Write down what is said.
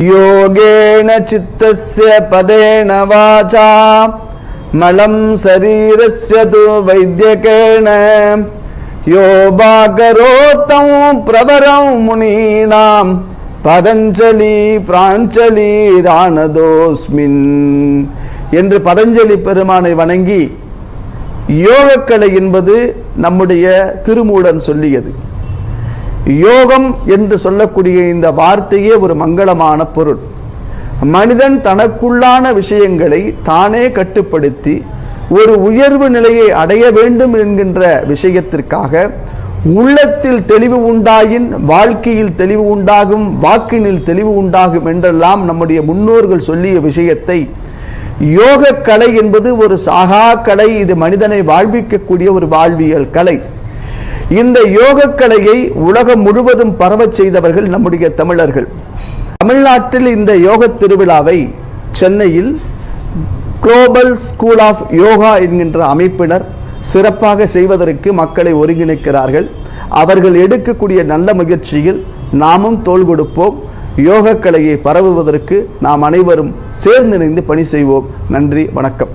யோகேன சித்தஸ்ய பதேன வாசா மலம் சரீரஸ்ய து வைத்யகேன யோபாகரோத்தம் பிரவரம் முனீனாம் பதஞ்சலி பிராஞ்சலி ராணதோஸ்மின் என்று பதஞ்சலி பெருமானை வணங்கி யோகக்கலை என்பது நம்முடைய திருமூலன் சொல்லியது. யோகம் என்று சொல்லக்கூடிய இந்த வார்த்தையே ஒரு மங்களமான பொருள். மனிதன் தனக்குள்ளான விஷயங்களை தானே கட்டுப்படுத்தி ஒரு உயர்வு நிலையை அடைய வேண்டும் என்கின்ற விஷயத்திற்காக உள்ளத்தில் தெளிவு உண்டாயின் வாழ்க்கையில் தெளிவு உண்டாகும், வாக்கினில் தெளிவு உண்டாகும் என்றெல்லாம் நம்முடைய முன்னோர்கள் சொல்லிய விஷயத்தை யோக கலை என்பது ஒரு சாகா கலை. இது மனிதனை வாழ்விக்கக்கூடிய ஒரு வாழ்வியல் கலை. இந்த யோக கலையை உலகம் முழுவதும் பரவச் செய்தவர்கள் நம்முடைய தமிழர்கள். தமிழ்நாட்டில் இந்த யோக திருவிழாவை சென்னையில் குளோபல் ஸ்கூல் ஆஃப் யோகா என்கின்ற அமைப்பினர் சிறப்பாக செய்வதற்கு மக்களை ஒருங்கிணைக்கிறார்கள். அவர்கள் எடுக்கக்கூடிய நல்ல முயற்சியில் நாமும் தோள் கொடுப்போம். யோக கலையை பரவுவதற்கு நாம் அனைவரும் சேர்ந்திணைந்து பணி செய்வோம். நன்றி, வணக்கம்.